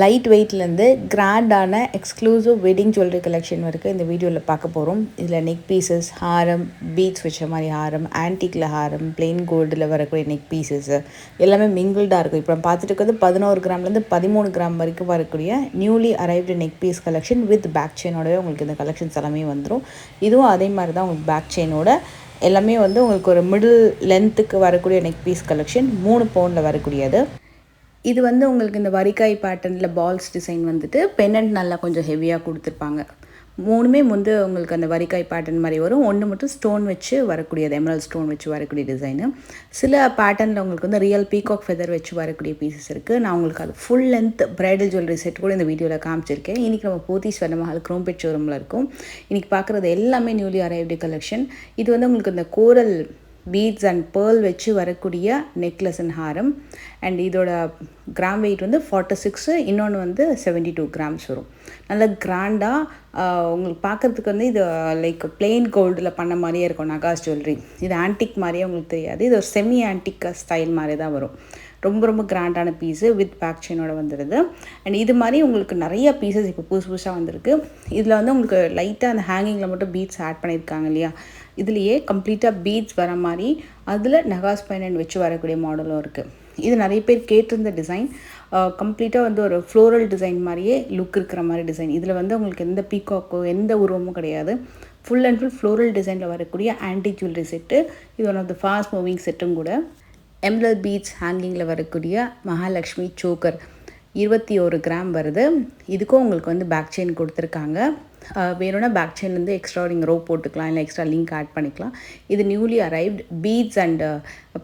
Light வெயிட்லேருந்து கிராண்டான exclusive wedding jewellery collection வரைக்கும் இந்த வீடியோவில் பார்க்க போகிறோம். இதில் நெக் பீசஸ், ஹாரம், பீட்ஸ் வச்ச மாதிரி ஹாரம், ஆன்டிக்கில் ஹாரம், பிளெயின் கோல்டில் வரக்கூடிய நெக் பீசஸ் எல்லாமே மிங்கிள்டாக இருக்கும். இப்போ நம்ம பார்த்துட்டு இருக்கிறது 11 கிராம்லேருந்து 13 கிராம் வரைக்கும் வரக்கூடிய newly arrived neck piece collection with back செயினோடவே உங்களுக்கு இந்த கலெக்ஷன்ஸ் எல்லாமே வந்துடும். இதுவும் அதே மாதிரி தான் உங்களுக்கு பேக் செயினோட எல்லாமே வந்து உங்களுக்கு ஒரு மிடில் லென்த்துக்கு வரக்கூடிய நெக் பீஸ் கலெக்ஷன் 3 பவுண்டில் வரக்கூடியது. இது வந்து உங்களுக்கு இந்த வரிக்காய் பேட்டர்னில் பால்ஸ் டிசைன் வந்துட்டு பென்னண்ட் நல்லா கொஞ்சம் ஹெவியாக கொடுத்துருப்பாங்க. மூணுமே வந்து உங்களுக்கு அந்த வரிக்காய் பேட்டர்ன் மாதிரி வரும். ஒன்று மட்டும் ஸ்டோன் வச்சு வரக்கூடியது, எமரல்ட் ஸ்டோன் வச்சு வரக்கூடிய டிசைனு. சில பேட்டர்னில் உங்களுக்கு வந்து ரியல் பீகாக் ஃபெதர் வச்சு வரக்கூடிய பீசஸ் இருக்குது. நான் உங்களுக்கு அது full length bridal jewellery set கூட இந்த வீடியோவில் காமிச்சிருக்கேன். இன்றைக்கி நம்ம போத்தி ஸ்வர்ணமஹால் குரோம்பேட் ஷோரூமில் இருக்கும். இன்றைக்கி பார்க்குறது எல்லாமே நியூலி அரைவ்டு கலெக்ஷன். இது வந்து உங்களுக்கு இந்த கோரல் பீட்ஸ் அண்ட் பேர்ல் வச்சு வரக்கூடிய நெக்லஸ் அண்ட் ஹாரம். அண்ட் இதோட கிராம் வெயிட் வந்து 46, இன்னொன்று வந்து 72 கிராம்ஸ் வரும். நல்ல கிராண்டாக உங்களுக்கு பார்க்குறதுக்கு வந்து இது லைக் பிளெயின் கோல்டில் பண்ண மாதிரியே இருக்கும் நகாஸ் ஜுவல்லரி. இது ஆன்டிக் மாதிரியே உங்களுக்கு தெரியாது. இது ஒரு செமி ஆன்டிக் ஸ்டைல் மாதிரி தான் வரும். ரொம்ப ரொம்ப கிராண்டான பீஸு வித் பேக் செயினோட வந்துடுது. அண்ட் இது மாதிரி உங்களுக்கு நிறைய பீசஸ் இப்போ புதுசாக வந்திருக்கு. இதில் வந்து உங்களுக்கு லைட்டாக அந்த ஹேங்கிங்கில் மட்டும் பீட்ஸ் ஆட் பண்ணியிருக்காங்க இல்லையா, இதுலேயே கம்ப்ளீட்டாக பீட்ஸ் வர மாதிரி அதில் நகாஸ் பெண்டன்ட் வச்சு வரக்கூடிய மாடலும் இருக்குது. இது நிறைய பேர் கேட்டிருந்த டிசைன். கம்ப்ளீட்டாக வந்து ஒரு ஃப்ளோரல் டிசைன் மாதிரியே லுக் இருக்கிற மாதிரி டிசைன். இதில் வந்து உங்களுக்கு எந்த பீகாக்கோ எந்த உருவமும் கிடையாது. ஃபுல் அண்ட் ஃபுல் ஃப்ளோரல் டிசைனில் வரக்கூடிய ஆன்டிக் ஜுவல்லரி செட்டு. இது one of the fast moving செட்டும் கூட. எம்ரல்ட் பீட்ஸ் ஹேங்கிங்கில் வரக்கூடிய மகாலட்சுமி சோக்கர் 21 கிராம் வருது. இதுக்கும் உங்களுக்கு வந்து பேக் செயின் கொடுத்துருக்காங்க. வேணும்னா பேக் செயின் வந்து எக்ஸ்ட்ரா நீங்கள் ரோப் போட்டுக்கலாம், இல்லை எக்ஸ்ட்ரா லிங்க் ஆட் பண்ணிக்கலாம். இது நியூலி அரைவ்டு பீட்ஸ் அண்ட்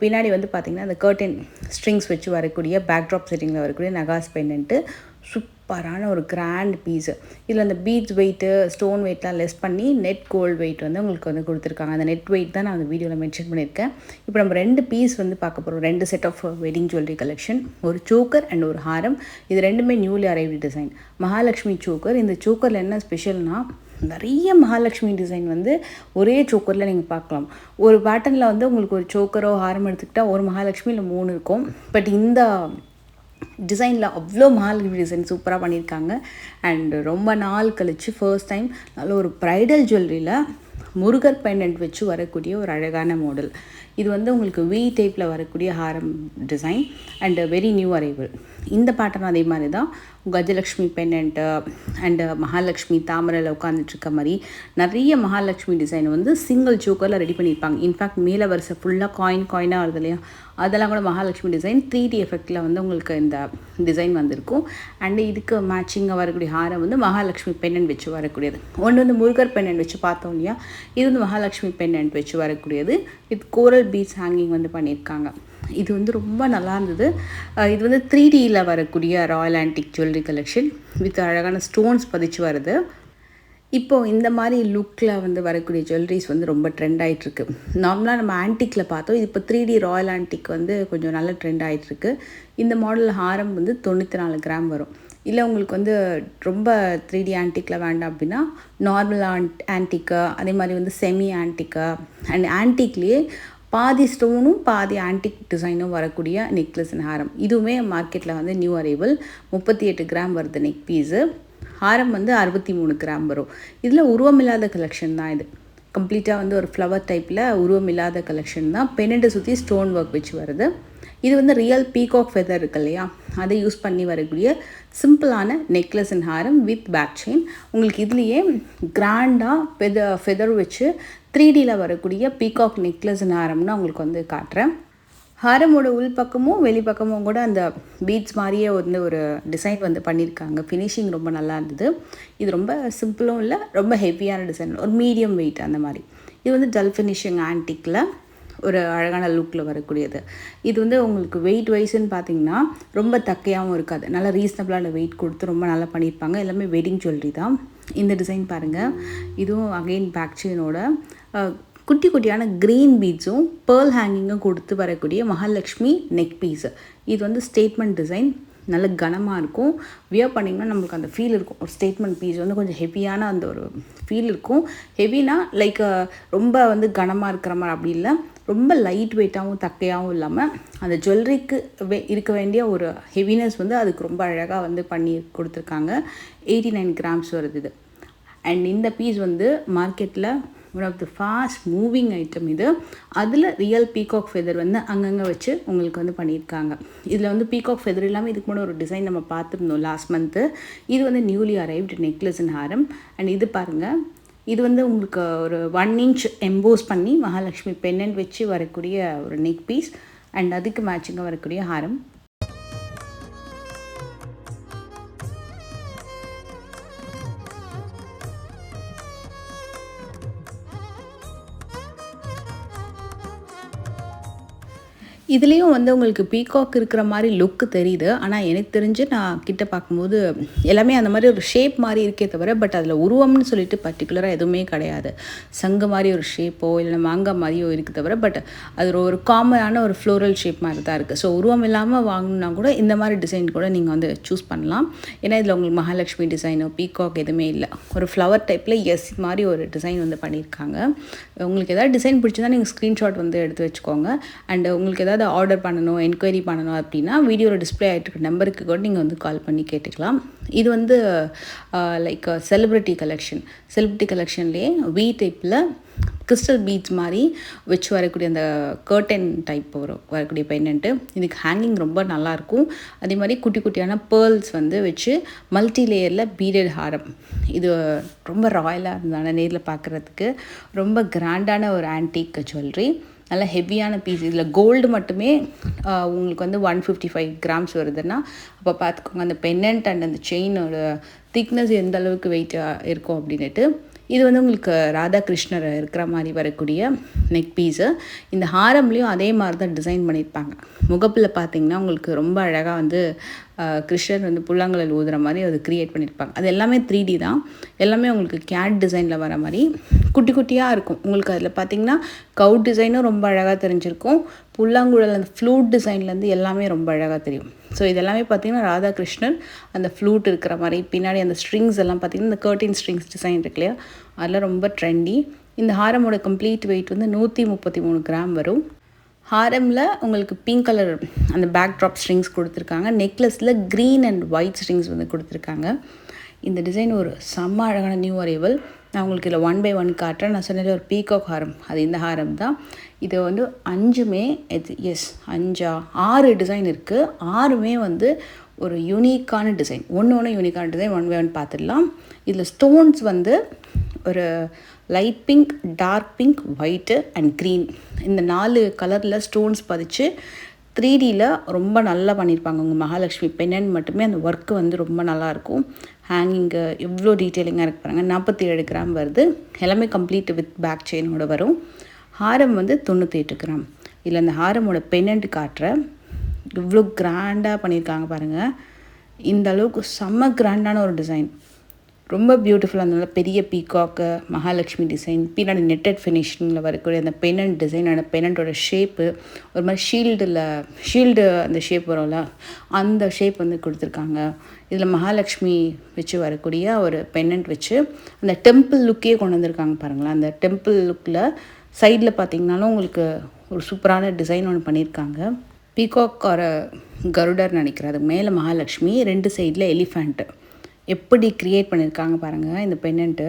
பின்னாடி வந்து பார்த்திங்கன்னா அந்த கர்டன் ஸ்ட்ரிங்ஸ் வச்சு வரக்கூடிய பேக்ட்ராப் செட்டிங்கில் வரக்கூடிய நகாஸ் பெண்டன்ட்டு சூப்பரான ஒரு கிராண்ட் பீஸு. இதில் அந்த பீட்ஸ் வெயிட்டு, ஸ்டோன் வெயிட்லாம் லெஸ் பண்ணி நெட் கோல்டு வெயிட் வந்து உங்களுக்கு வந்து கொடுத்துருக்காங்க. அந்த நெட் வெயிட் தான் நான் அந்த வீடியோவில் மென்ஷன் பண்ணியிருக்கேன். இப்போ நம்ம 2 பீஸ் வந்து பார்க்க போகிறோம். 2 set of wedding jewellery collection. ஒரு சோக்கர் அண்ட் ஒரு ஹாரம். இது ரெண்டுமே newly arrived design. Mahalakshmi choker. இந்த சோக்கரில் என்ன ஸ்பெஷல்னால் நிறைய மகாலட்சுமி டிசைன் வந்து ஒரே சோக்கரில் நீங்கள் பார்க்கலாம். ஒரு பேட்டர்னில் வந்து உங்களுக்கு ஒரு சோக்கரோ ஹாரம் எடுத்துக்கிட்டால் ஒரு மகாலட்சுமி இல்லை 3 இருக்கும். பட் இந்த டிசைனில் அவ்வளோ மகாலட்சுமி டிசைன் சூப்பராக பண்ணியிருக்காங்க. அண்ட் ரொம்ப நாள் கழித்து ஃபர்ஸ்ட் டைம் நல்ல ஒரு ப்ரைடல் ஜுவல்லரியில் முருகர் பெண்டன்ட் வச்சு வரக்கூடிய ஒரு அழகான மாடல். இது வந்து உங்களுக்கு வி டைப்பில் வரக்கூடிய ஹாரம் design and very new arrival. இந்த பேட்டர்ன் அதே மாதிரி தான் கஜலக்ஷ்மி பெண்டன்ட்டு அண்டு மகாலட்சுமி தாமரையில் உட்காந்துட்ருக்க மாதிரி நிறைய மகாலட்சுமி டிசைன் வந்து சிங்கிள் சோக்கரில் ரெடி பண்ணியிருப்பாங்க. இன்ஃபேக்ட் மேலே வரிசை ஃபுல்லாக காயினாக வருது இல்லையா, அதெல்லாம் கூட மகாலட்சுமி டிசைன் 3D எஃபெக்டில் வந்து உங்களுக்கு இந்த டிசைன் வந்திருக்கும். அண்டு இதுக்கு மேட்சிங்காக வரக்கூடிய ஹாரம் வந்து மகாலட்சுமி பெண்டன்ட் வச்சு வரக்கூடியது. ஒன்று வந்து முருகர் பெண்டன்ட் வச்சு பார்த்தோம் இல்லையா, இது வந்து மகாலட்சுமி பெண்டன்ட் வச்சு வரக்கூடியது. இது கோரல் பீட்ஸ் ஹேங்கிங் வந்து பண்ணியிருக்காங்க. இது வந்து ரொம்ப நல்லா இருந்தது. இது வந்து 3Dயில் வரக்கூடிய Royal antique jewellery collection with அழகான ஸ்டோன்ஸ் பதிச்சு வருது. இப்போது இந்த மாதிரி லுக்கில் வந்து வரக்கூடிய ஜுவல்லரிஸ் வந்து ரொம்ப ட்ரெண்ட் ஆகிட்டுருக்கு. நார்மலாக நம்ம ஆன்டிக்கில் பார்த்தோம், இது இப்போ 3D ராயல் ஆன்டிக் வந்து கொஞ்சம் நல்ல ட்ரெண்ட் ஆகிட்டுருக்கு. இந்த மாடல் ஹாரம் வந்து 94 கிராம் வரும். இல்லை உங்களுக்கு வந்து ரொம்ப 3D ஆன்டிக்கில் வேண்டாம் அப்படின்னா நார்மல் ஆன்டிக்கு, அதே மாதிரி வந்து செமி ஆன்டிக்கு அண்ட் ஆன்டிக்லேயே பாதி ஸ்டோனும் பாதி ஆன்டிக் டிசைனும் வரக்கூடிய நெக்லஸ் அண்ட் ஹாரம். இதுவுமே மார்க்கெட்டில் வந்து நியூ அரைவல். 38 கிராம் வருது நெக் பீஸு. ஹாரம் வந்து 63 கிராம் வரும். இதில் உருவமில்லாத கலெக்ஷன் தான் இது. கம்ப்ளீட்டாக வந்து ஒரு ஃப்ளவர் டைப்பில் உருவமில்லாத கலெக்ஷன் தான். பென்னண்டை சுற்றி ஸ்டோன் ஒர்க் வச்சு வருது. இது வந்து ரியல் பீகாக் ஃபெதர் இருக்கு இல்லையா, அதை யூஸ் பண்ணி வரக்கூடிய சிம்பிளான necklace and Haram with back chain. உங்களுக்கு இதுலேயே கிராண்டாக ஃபெதர் வச்சு 3Dயில் வரக்கூடிய பீகாக் நெக்லஸ் அண்ட் ஹாரம்னு உங்களுக்கு வந்து காட்டுறேன். ஹாரமோட உள்பக்கமும் வெளிப்பக்கமும் கூட அந்த பீட்ஸ் மாதிரியே வந்து ஒரு டிசைன் வந்து பண்ணியிருக்காங்க. ஃபினிஷிங் ரொம்ப நல்லா இருந்தது. இது ரொம்ப சிம்பிளும் இல்லை, ரொம்ப ஹெவியான டிசைன், ஒரு மீடியம் வெயிட் அந்த மாதிரி. இது வந்து டல் ஃபினிஷிங் ஆன்டிக்கில் ஒரு அழகான லுக்கில் வரக்கூடியது. இது வந்து உங்களுக்கு வெயிட் வைஸ்ன்னு பார்த்தீங்கன்னா ரொம்ப தக்கையாகவும் இருக்காது. நல்லா ரீசனபிளான வெயிட் கொடுத்து ரொம்ப நல்லா பண்ணியிருப்பாங்க. எல்லாமே வெட்டிங் ஜுவல்லரி தான். இந்த டிசைன் பாருங்கள். இதுவும் அகெயின் பேக் செயினோட குட்டி குட்டியான க்ரீன் பீட்ஸும் பேர்ல் ஹேங்கிங்கும் கொடுத்து வரக்கூடிய மகாலட்சுமி நெக் பீஸு. இது வந்து ஸ்டேட்மெண்ட் டிசைன். நல்ல கனமாக இருக்கும். வியர் பண்ணிங்கன்னா நம்மளுக்கு அந்த ஃபீல் இருக்கும். ஒரு ஸ்டேட்மெண்ட் பீஸ் வந்து கொஞ்சம் ஹெவியான அந்த ஒரு ஃபீல் இருக்கும். ஹெவினா லைக் ரொம்ப வந்து கனமாக இருக்கிற மாதிரி அப்படி இல்லை, ரொம்ப லைட் வெயிட்டாகவும் தக்கையாகவும் இல்லாமல் அந்த ஜுவல்லரிக்கு இருக்க வேண்டிய ஒரு ஹெவினஸ் வந்து அதுக்கு ரொம்ப அழகாக வந்து பண்ணி கொடுத்துருக்காங்க. 89 கிராம்ஸ் வருது இது. அண்ட் இந்த பீஸ் வந்து மார்க்கெட்டில் one of the fast moving item இது. அதில் ரியல் பீகாக் ஃபெதர் வந்து அங்கங்கே வச்சு உங்களுக்கு வந்து பண்ணியிருக்காங்க. இதில் வந்து பீகாக் ஃபெதர் இல்லாமல் இதுக்கு முன்னாடி ஒரு டிசைன் நம்ம பார்த்துருந்தோம் லாஸ்ட் மந்த்து. இது வந்து newly arrived necklace and Haram. And இது பாருங்கள், இது வந்து உங்களுக்கு ஒரு 1 inch எம்போஸ் பண்ணி மகாலட்சுமி பென்னண்ட் வச்சு வரக்கூடிய ஒரு நெக் பீஸ். அண்ட் அதுக்கு மேட்சிங்காக வரக்கூடிய ஹாரம். இதுலேயும் வந்து உங்களுக்கு பீகாக் இருக்கிற மாதிரி லுக்கு தெரியுது. ஆனால் எனக்கு தெரிஞ்சு நான் கிட்ட பார்க்கும்போது எல்லாமே அந்த மாதிரி ஒரு ஷேப் மாதிரி இருக்கே தவிர, பட் அதில் உருவம்னு சொல்லிட்டு பர்டிகுலராக எதுவுமே கிடையாது. சங்கு மாதிரி ஒரு ஷேப்போ இல்லைன்னா மாங்காய் மாதிரியோ இருக்குது தவிர, பட் அது ஒரு காமனான ஒரு ஃப்ளோரல் ஷேப் மாதிரி தான் இருக்குது. ஸோ உருவம் இல்லாமல் வாங்கினா கூட இந்த மாதிரி டிசைன் கூட நீங்கள் வந்து சூஸ் பண்ணலாம். ஏன்னா இதில் உங்களுக்கு மகாலட்சுமி டிசைனோ பீகாக் எதுவுமே இல்லை. ஒரு ஃப்ளவர் டைப்பில் எஸ் மாதிரி ஒரு டிசைன் வந்து பண்ணியிருக்காங்க. உங்களுக்கு எதாவது டிசைன் பிடிச்சிருந்தா நீங்கள் ஸ்க்ரீன்ஷாட் வந்து எடுத்து வச்சுக்கோங்க. அண்ட் உங்களுக்கு எதாவது ஆர்டர் பண்ணணும், என்கொயரி பண்ணணும் அப்படின்னா வீடியோவில் டிஸ்பிளே ஆகிட்டு இருக்க நம்பருக்கு கூட நீங்கள் வந்து கால் பண்ணி கேட்டுக்கலாம். இது வந்து லைக் செலிப்ரிட்டி கலெக்ஷன்லேயே வி டைப்பில் கிறிஸ்டல் பீட்ஸ் மாதிரி வச்சு வரக்கூடிய அந்த கர்டன் டைப் வரக்கூடிய பென்னண்ட்டு. இதுக்கு ஹேங்கிங் ரொம்ப நல்லாயிருக்கும். அதே மாதிரி குட்டி குட்டியான பேர்ல்ஸ் வந்து வச்சு மல்டி லேயரில் பீடட் ஹாரம். இது ரொம்ப ராயலாக இருந்தாங்க நேரில் பார்க்குறதுக்கு. ரொம்ப கிராண்டான ஒரு ஆன்டிக் ஜுவல்லரி, நல்ல ஹெவியான பீஸ். இதில் கோல்டு மட்டுமே உங்களுக்கு வந்து 155 கிராம்ஸ் வருதுன்னா அப்போ பார்த்துக்கோங்க அந்த பென்னண்ட் அண்ட் அந்த செயினோட திக்னஸ் எந்த அளவுக்கு வெயிட்டாக இருக்கும் அப்படின்ட்டு. இது வந்து உங்களுக்கு ராதாகிருஷ்ணர் இருக்கிற மாதிரி வரக்கூடிய நெக் பீஸு. இந்த ஹாரம்லேயும் அதே மாதிரி தான் டிசைன் பண்ணியிருப்பாங்க. முகப்பில் பார்த்திங்கன்னா உங்களுக்கு ரொம்ப அழகாக வந்து கிருஷ்ணர் வந்து புல்லாங்குழல் ஊதுற மாதிரி அது க்ரியேட் பண்ணியிருப்பாங்க. அது எல்லாமே 3D தான். எல்லாமே உங்களுக்கு கேட் டிசைனில் வர மாதிரி குட்டி குட்டியாக இருக்கும். உங்களுக்கு அதில் பார்த்திங்கன்னா கவுட் டிசைனும் ரொம்ப அழகாக தெரிஞ்சிருக்கும். புல்லாங்குழல் அந்த ஃப்ளூட் டிசைன்லேருந்து எல்லாமே ரொம்ப அழகாக தெரியும். ஸோ இதெல்லாமே பார்த்திங்கன்னா ராதாகிருஷ்ணர் அந்த ஃப்ளூட் இருக்கிற மாதிரி, பின்னாடி அந்த ஸ்ட்ரிங்ஸ் எல்லாம் பார்த்திங்கன்னா இந்த கர்டின் ஸ்ட்ரிங்ஸ் டிசைன் இருக்கு இல்லையா, அதெல்லாம் ரொம்ப ட்ரெண்டி. இந்த ஹாரமோட கம்ப்ளீட் வெயிட் வந்து 133 கிராம் வரும். ஹாரமில் உங்களுக்கு பிங்க் கலர் அந்த பேக் ட்ராப் ஸ்ட்ரிங்ஸ் கொடுத்துருக்காங்க. நெக்லஸில் க்ரீன் அண்ட் ஒயிட் ஸ்ட்ரிங்ஸ் வந்து கொடுத்துருக்காங்க. இந்த டிசைன் ஒரு செம்ம அழகான நியூ அரைவல். நான் உங்களுக்கு இதில் 1 by 1 காட்டுறேன். நான் சொன்னது ஒரு பீகாக் ஹாரம், அது இந்த ஹாரம் தான். இது வந்து 5மே 6 டிசைன் இருக்குது. 6மே வந்து ஒரு யூனிக்கான டிசைன். ஒன்று யூனிக்கான டிசைன். 1 by 1 பார்த்துடலாம். இதில் ஸ்டோன்ஸ் வந்து ஒரு light pink, dark pink, white and green, இந்த 4 கலரில் ஸ்டோன்ஸ் பதிச்சு 3Dயில் ரொம்ப நல்லா பண்ணியிருப்பாங்க. உங்கள் மகாலட்சுமி பென்னண்ட் மட்டுமே அந்த ஒர்க்கு வந்து ரொம்ப நல்லாயிருக்கும். ஹேங்கிங்கு எவ்வளோ டீட்டெயிலிங்காக இருக்கு பாருங்கள். 47 கிராம் வருது. எல்லாமே கம்ப்ளீட் வித் பேக் செயினோட வரும். ஹாரம் வந்து 98 கிராம். இதில் அந்த ஹாரமோட பென்னண்ட் காட்டுறேன். இவ்வளோ கிராண்டாக பண்ணியிருக்காங்க பாருங்கள். இந்த அளவுக்கு செம்ம கிராண்டான ஒரு டிசைன், ரொம்ப பியூட்டிஃபுல்லாக இருந்தனால பெரிய பீகாக்கு, மகாலட்சுமி டிசைன், பின்னாடி நெட்டட் ஃபினிஷிங்கில் வரக்கூடிய அந்த பென்னண்ட் டிசைன், அந்த பென்னண்டோட ஷேப்பு ஒரு மாதிரி ஷீல்டு அந்த ஷேப் வரும்ல, அந்த ஷேப் வந்து கொடுத்துருக்காங்க. இதில் மகாலட்சுமி வச்சு வரக்கூடிய ஒரு பென்னண்ட் வச்சு அந்த டெம்பிள் லுக்கே கொண்டு வந்திருக்காங்க பாருங்களேன். அந்த டெம்பிள் லுக்கில் சைடில் பார்த்திங்கனாலும் உங்களுக்கு ஒரு சூப்பரான டிசைன் ஒன்று பண்ணியிருக்காங்க. பீகாக் ஒரு கருடர் நினைக்கிறேன். அது மேலே மகாலட்சுமி, 2 சைடில் எலிஃபேண்ட்டு எப்படி க்ரியேட் பண்ணியிருக்காங்க பாருங்கள். இந்த பென்னண்ட்டு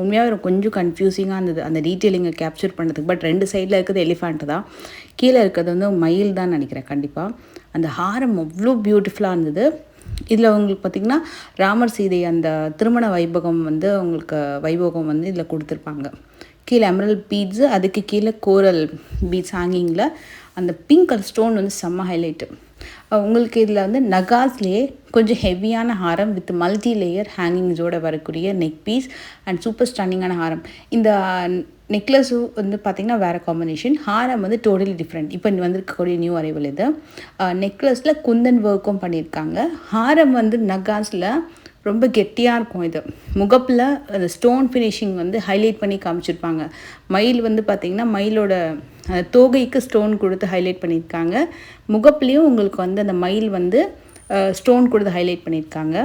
உண்மையாக கொஞ்சம் கன்ஃபியூசிங்காக இருந்தது அந்த டீட்டெயிலிங்கை கேப்சர் பண்ணுறதுக்கு. பட் 2 சைடில் இருக்கிறது எலிஃபேண்ட்டு தான், கீழே இருக்கிறது வந்து மயில் தான் நினைக்கிறேன் கண்டிப்பாக. அந்த ஹாரம் அவ்வளோ பியூட்டிஃபுல்லாக இருந்தது. இதில் உங்களுக்கு பார்த்திங்கன்னா ராமர் சீதை அந்த திருமண வைபோகம் வந்து இதில் கொடுத்துருப்பாங்க. கீழே எமரல்ட் பீட்ஸு, அதுக்கு கீழே கோரல் பீட்ஸ் ஹேங்கிங்கில் அந்த பிங்க் கலர் ஸ்டோன் வந்து செம்ம ஹைலைட்டு. உங்களுக்கு இதில் வந்து நகாஸ்லேயே கொஞ்சம் ஹெவியான ஹாரம் வித் மல்டி லேயர் ஹேங்கிங்ஸோடு வரக்கூடிய நெக் பீஸ் அண்ட் சூப்பர் ஸ்டன்னிங்கான ஹாரம். இந்த நெக்லஸும் வந்து பார்த்திங்கன்னா வேறு காம்பினேஷன், ஹாரம் வந்து டோட்டலி டிஃப்ரெண்ட். இப்போ வந்திருக்கக்கூடிய நியூ அரைவல் இது. நெக்லஸில் குந்தன் ஒர்க்கும் பண்ணியிருக்காங்க. ஹாரம் வந்து நகாஸில் ரொம்ப கெட்டியாக இருக்கும். இது முகப்பில் அந்த ஸ்டோன் ஃபினிஷிங் வந்து ஹைலைட் பண்ணி காமிச்சிருப்பாங்க. மயில் வந்து பார்த்திங்கன்னா மயிலோட தோகைக்கு ஸ்டோன் கொடுத்து ஹைலைட் பண்ணியிருக்காங்க. முகப்புலேயும் உங்களுக்கு வந்து அந்த மயில் வந்து ஸ்டோன் கொடுத்து ஹைலைட் பண்ணியிருக்காங்க.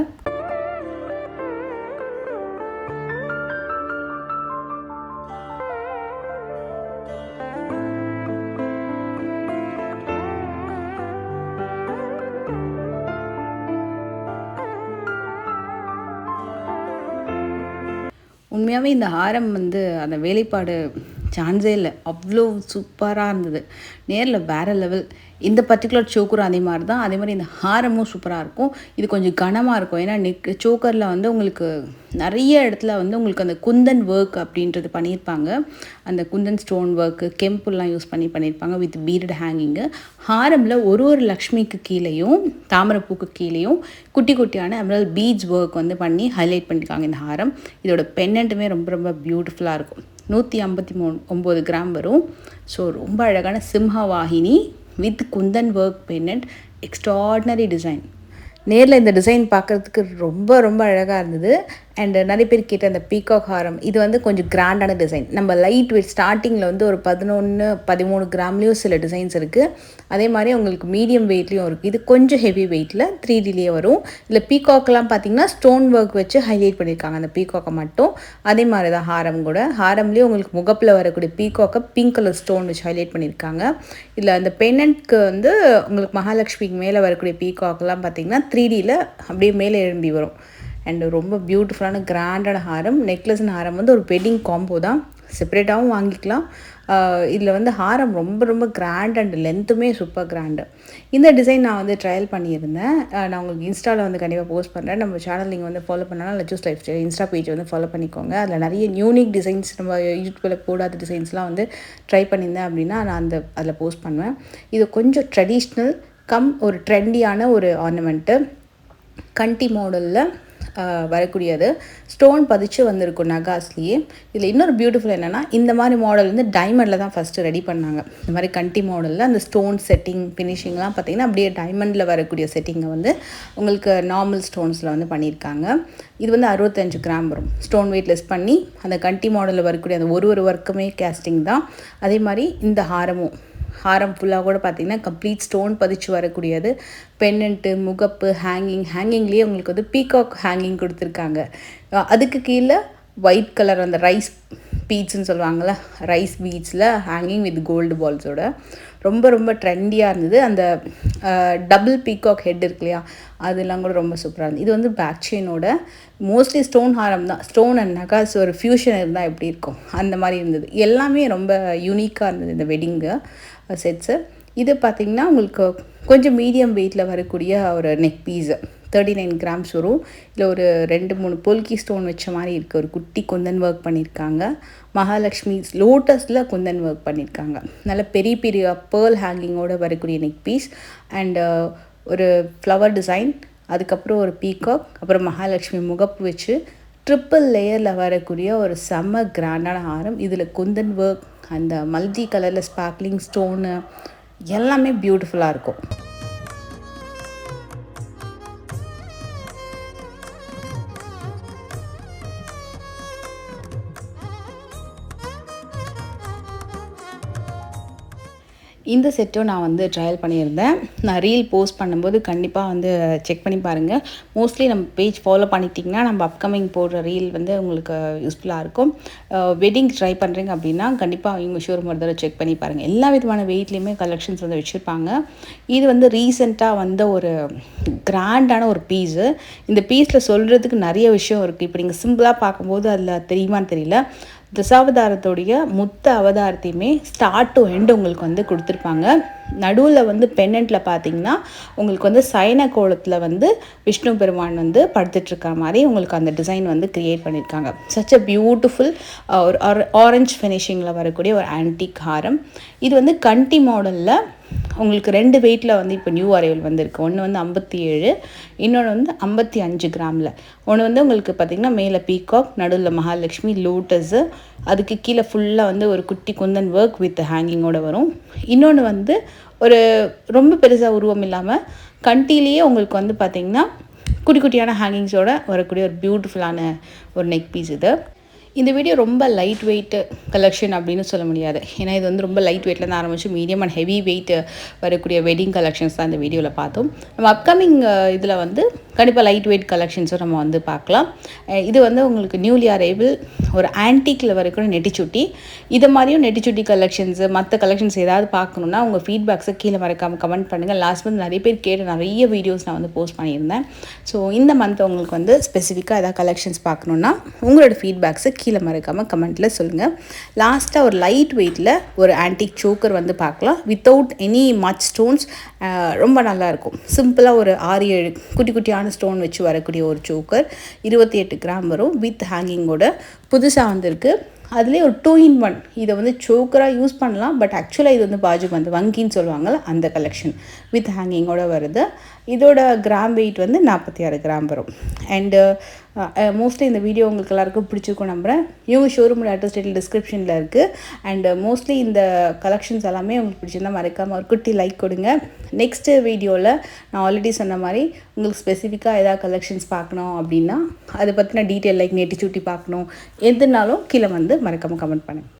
உண்மையாகவே இந்த ஹாரம் வந்து அந்த வேலைப்பாடு சான்ஸே இல்லை, அவ்வளோ சூப்பராக இருந்தது. நேரில் வேறு லெவல். இந்த பர்டிகுலர் சோக்கரும் அதே மாதிரி தான். அதே மாதிரி இந்த ஹாரமும் சூப்பராக இருக்கும். இது கொஞ்சம் கனமாக இருக்கும். ஏன்னா சோக்கரில் வந்து உங்களுக்கு நிறைய இடத்துல வந்து உங்களுக்கு அந்த குந்தன் ஒர்க் அப்படின்றது பண்ணியிருப்பாங்க. அந்த குந்தன் ஸ்டோன் ஒர்க்கு, கெம்புலாம் யூஸ் பண்ணியிருப்பாங்க வித் பீடட் ஹேங்கிங்கு. ஹாரமில் ஒரு லக்ஷ்மிக்கு கீழேயும் தாமரைப்பூக்கு கீழேயும் குட்டி குட்டியான எமரல் பீட்ஸ் ஒர்க் வந்து பண்ணி ஹைலைட் பண்ணியிருக்காங்க இந்த ஹாரம். இதோட பென்னண்ட்டுமே ரொம்ப ரொம்ப பியூட்டிஃபுல்லாக இருக்கும். 159 கிராம் வரும். ஸோ ரொம்ப அழகான Simhavahini with kundan work pendant, extraordinary design. நேரில் இந்த டிசைன் பார்க்குறதுக்கு ரொம்ப ரொம்ப அழகாக இருந்தது. அண்டு நிறைய பேர் கேட்ட அந்த பீகாக் ஹாரம், இது வந்து கொஞ்சம் கிராண்டான டிசைன். நம்ம லைட் வெயிட் ஸ்டார்டிங்கில் வந்து ஒரு 11-13 கிராம்லேயும் சில டிசைன்ஸ் இருக்குது. அதே மாதிரி உங்களுக்கு மீடியம் வெயிட்லேயும் இருக்குது. இது கொஞ்சம் ஹெவி வெயிட்டில் 3Dலேயே வரும். இதில் பீகாக்லாம் பார்த்திங்கன்னா ஸ்டோன் ஒர்க் வச்சு ஹைலைட் பண்ணியிருக்காங்க அந்த பீகாக்கை மட்டும். அதே மாதிரி தான் ஹாரம் கூட. ஹாரம்லேயும் உங்களுக்கு முகப்பில் வரக்கூடிய பீகாக்கை பிங்க் கலர் ஸ்டோன் வச்சு ஹைலைட் பண்ணியிருக்காங்க. இதில் அந்த பென்னண்ட்க்கு வந்து உங்களுக்கு மகாலட்சுமிக்கு மேலே வரக்கூடிய பீகாக்லாம் பார்த்திங்கன்னா 3Dயில் அப்படியே மேலே எழும்பி வரும். அண்டு ரொம்ப பியூட்டிஃபுல்லான கிராண்டான ஹாரம். நெக்லஸ் ஹாரம் வந்து ஒரு வெட்டிங் காம்போ தான், செப்பரேட்டாகவும் வாங்கிக்கலாம். இதில் வந்து ஹாரம் ரொம்ப ரொம்ப கிராண்ட் அண்ட் லென்த்துமே சூப்பர் கிராண்டு. இந்த டிசைன் நான் வந்து ட்ரையல் பண்ணியிருந்தேன். நான் உங்களுக்கு இன்ஸ்டாவில் வந்து கண்டிப்பாக போஸ்ட் பண்ணுறேன். நம்ம சேனல் நீங்கள் வந்து ஃபாலோ பண்ணாலும் லெச்சூஸ் லைஃப் ஸ்டைல் இன்ஸ்டா பேஜ் வந்து ஃபாலோ பண்ணிக்கோங்க. அதில் நிறைய யூனிக் டிசைன்ஸ், நம்ம யூடியூப்பில் போடாத டிசைன்ஸ்லாம் வந்து ட்ரை பண்ணியிருந்தேன் அப்படின்னா நான் அதில் போஸ்ட் பண்ணுவேன். இது கொஞ்சம் ட்ரெடிஷ்னல் ஒரு ட்ரெண்டியான ஒரு ஆர்னமெண்ட்டு, கண்டி மாடலில் வரக்கூடியது. ஸ்டோன் பதிச்சு வந்திருக்கும் நகாஸ்லேயே. இதில் இன்னொரு பியூட்டிஃபுல் என்னென்னா, இந்த மாதிரி மாடல் வந்து டைமண்டில் தான் ஃபஸ்ட்டு ரெடி பண்ணாங்க. இந்த மாதிரி கண்டி மாடலில் அந்த ஸ்டோன் செட்டிங் ஃபினிஷிங்லாம் பார்த்திங்கன்னா அப்படியே டைமண்டில் வரக்கூடிய செட்டிங்கை வந்து உங்களுக்கு நார்மல் ஸ்டோன்ஸில் வந்து பண்ணியிருக்காங்க. இது வந்து 65 கிராம் வரும். ஸ்டோன் வெயிட் லெஸ் பண்ணி அந்த கண்டி மாடலில் வரக்கூடிய அந்த ஒரு ஒர்க்குமே கேஸ்டிங் தான். அதே மாதிரி இந்த ஹாரம் ஃபுல்லாக கூட பார்த்திங்கன்னா கம்ப்ளீட் ஸ்டோன் பதிச்சு வரக்கூடியது. பென்னண்ட்டு, முகப்பு, ஹேங்கிங்லேயே உங்களுக்கு வந்து பீகாக் ஹேங்கிங் கொடுத்துருக்காங்க. அதுக்கு கீழே ஒயிட் கலர் அந்த ரைஸ் பீட்ஸ்ன்னு சொல்லுவாங்கள்ல, ரைஸ் பீட்ஸில் ஹேங்கிங் வித் கோல்டு பால்ஸோட ரொம்ப ரொம்ப ட்ரெண்டியாக இருந்தது. அந்த டபுள் பீகாக் ஹெட் இருக்கு இல்லையா, அதெல்லாம் கூட ரொம்ப சூப்பராக இருந்தது. இது வந்து பேக் செயினோட மோஸ்ட்லி ஸ்டோன் ஹாரம் தான். ஸ்டோன் அண்ட் நகாஸ் ஒரு ஃபியூஷன் இருந்தால் எப்படி இருக்கும் அந்த மாதிரி இருந்தது. எல்லாமே ரொம்ப யூனிக்காக இருந்தது இந்த வெட்டிங்கு செட்ஸு. இது பார்த்திங்கன்னா உங்களுக்கு கொஞ்சம் மீடியம் வெயிட்டில் வரக்கூடிய ஒரு நெக் பீஸு, 39 கிராம்ஸ் வரும். இதில் ஒரு 2-3 பொல்கி ஸ்டோன் வச்ச மாதிரி இருக்குது. ஒரு குட்டி குந்தன் ஒர்க் பண்ணியிருக்காங்க. மகாலட்சுமி லோட்டஸில் குந்தன் ஒர்க் பண்ணியிருக்காங்க. நல்ல பெரிய பெரிய பேர்ல் ஹேங்கிங்கோடு வரக்கூடிய நெக் பீஸ் அண்டு ஒரு ஃப்ளவர் டிசைன், அதுக்கப்புறம் ஒரு பீகாக், அப்புறம் மகாலட்சுமி முகப்பு வச்சு ட்ரிப்பிள் லேயரில் வரக்கூடிய ஒரு செம்ம கிராண்டான ஹாரம். இதில் குந்தன் ஒர்க், அந்த மல்டி கலரில் ஸ்பார்க்லிங் ஸ்டோனு எல்லாமே பியூட்டிஃபுல்லாக இருக்கும். இந்த செட்டும் நான் வந்து ட்ரையல் பண்ணியிருந்தேன். நான் ரீல் போஸ்ட் பண்ணும்போது கண்டிப்பாக வந்து செக் பண்ணி பாருங்கள். மோஸ்ட்லி நம்ம பேஜ் ஃபாலோ பண்ணிட்டிங்கன்னா நம்ம அப்கமிங் போடுற ரீல் வந்து உங்களுக்கு யூஸ்ஃபுல்லாக இருக்கும். வெட்டிங் ட்ரை பண்ணுறீங்க அப்படின்னா கண்டிப்பாக இவங்க ஷோரூம் ஒரு தடவை செக் பண்ணி பாருங்கள். எல்லா விதமான வெயிட்லேயுமே கலெக்ஷன்ஸ் வந்து வச்சுருப்பாங்க. இது வந்து ரீசெண்டாக வந்த ஒரு கிராண்டான ஒரு பீஸு. இந்த பீஸில் சொல்கிறதுக்கு நிறைய விஷயம் இருக்குது. இப்போ நீங்கள் சிம்பிளாக பார்க்கும்போது அதில் தெரியுமான்னு தெரியல, தசாவதாரத்துடைய மொத்த அவதாரத்தையுமே ஸ்டார்ட் டு எண்ட் உங்களுக்கு வந்து கொடுத்துருப்பாங்க. நடுவில் வந்து பென்னண்ட்டில் பார்த்தீங்கன்னா உங்களுக்கு வந்து சயன கோலத்தில் வந்து விஷ்ணு பெருமான் வந்து படுத்துட்ருக்க மாதிரி உங்களுக்கு அந்த டிசைன் வந்து க்ரியேட் பண்ணியிருக்காங்க. சச் அ பியூட்டிஃபுல் ஒரு ஆரஞ்ச் ஃபினிஷிங்கில் வரக்கூடிய ஒரு ஆன்டிக் ஹாரம். இது வந்து கண்டி மாடலில் உங்களுக்கு 2 வெயிட்டில் வந்து இப்போ நியூ அரைவல் வந்திருக்கு. ஒன்று வந்து 57, இன்னொன்று வந்து 55 கிராமில். ஒன்று வந்து உங்களுக்கு பார்த்திங்கன்னா மேலே பீகாக், நடுவில் மகாலட்சுமி, லோட்டஸு, அதுக்கு கீழே ஃபுல்லாக வந்து ஒரு குட்டி குந்தன் ஒர்க் வித் ஹேங்கிங்கோடு வரும். இன்னொன்று வந்து ஒரு ரொம்ப பெருசாக உருவம் இல்லாமல் கண்டிலேயே உங்களுக்கு வந்து பார்த்திங்கன்னா குட்டி குட்டியான ஹேங்கிங்ஸோட வரக்கூடிய ஒரு பியூட்டிஃபுல்லான ஒரு நெக் பீஸ் இது. இந்த வீடியோ ரொம்ப லைட் வெயிட் கலெக்ஷன் அப்படின்னு சொல்ல முடியாது. ஏன்னா இது வந்து ரொம்ப லைட் வெயிட்லேருந்து ஆரம்பிச்சு மீடியம் அண்ட் ஹெவி வெயிட் வரக்கூடிய வெட்டிங் கலெக்ஷன்ஸ் தான் இந்த வீடியோவில் பார்த்தோம். நம்ம அப்கமிங் இதில் வந்து கண்டிப்பாக லைட் வெயிட் கலெக்ஷன்ஸும் நம்ம வந்து பார்க்கலாம். இது வந்து உங்களுக்கு நியூலி அரைவல் ஒரு ஆன்டிக்கில் வரைக்கும் நெட்டிச்சுட்டி. இது மாதிரியும் நெட்டிச்சுட்டி கலெக்ஷன்ஸு மற்ற கலெக்ஷன்ஸ் ஏதாவது பார்க்கணுன்னா உங்கள் ஃபீட்பேக்ஸை கீழே மறக்காமல் கமெண்ட் பண்ணுங்கள். லாஸ்ட் மந்த் நிறைய பேர் கேட்டு நிறைய வீடியோஸ் நான் வந்து போஸ்ட் பண்ணியிருந்தேன். ஸோ இந்த மந்த் உங்களுக்கு வந்து ஸ்பெசிஃபிக்காக ஏதாவது கலெக்ஷன்ஸ் பார்க்கணுன்னா உங்களோட ஃபீட்பேக்ஸை கீழே மறக்காமல் கமெண்ட்டில் சொல்லுங்கள். லாஸ்ட்டாக ஒரு லைட் வெயிட்டில் ஒரு ஆன்டிக் சோக்கர் வந்து பார்க்கலாம். Without any much stones. ரொம்ப நல்லாயிருக்கும். சிம்பிளாக ஒரு 6-7 குட்டி குட்டியான ஸ்டோன் வச்சு வரக்கூடிய ஒரு சோக்கர் 28 கிராம் வரும். வித் ஹேங்கிங்கோட புதுசாக வந்திருக்கு. அதுலேயே ஒரு 2-in-1. இதை வந்து சோக்கராக யூஸ் பண்ணலாம். பட் ஆக்சுவலாக இது வந்து பாஜு வந்து வங்கின்னு சொல்லுவாங்கள்ல, அந்த கலெக்ஷன் வித் ஹேங்கிங்கோட வருது. இதோட கிராம் வெயிட் வந்து 46 கிராம் வரும். அண்டு மோஸ்ட்லி இந்த வீடியோ உங்களுக்கு எல்லாருக்கும் பிடிச்சிருக்கும் நம்புகிறேன். இவங்க ஷோரூமோட அட்ரஸ் டீட்டெயில் டிஸ்கிரிப்ஷனில் இருக்குது. அண்டு மோஸ்ட்லி இந்த கலெக்ஷன்ஸ் எல்லாமே உங்களுக்கு பிடிச்சிருந்தால் மறக்காமல் ஒரு குட்டி லைக் கொடுங்க. நெக்ஸ்ட்டு வீடியோவில் நான் ஆல்ரெடி சொன்ன மாதிரி உங்களுக்கு ஸ்பெசிஃபிக்காக ஏதாவது கலெக்ஷன்ஸ் பார்க்கணும் அப்படின்னா அதை பற்றின டீட்டெயில் லைக் நெட்டிச்சுட்டி பார்க்கணும் எதுனாலும் கீழே வந்து மறக்காமல் கமெண்ட் பண்ணுங்கள்.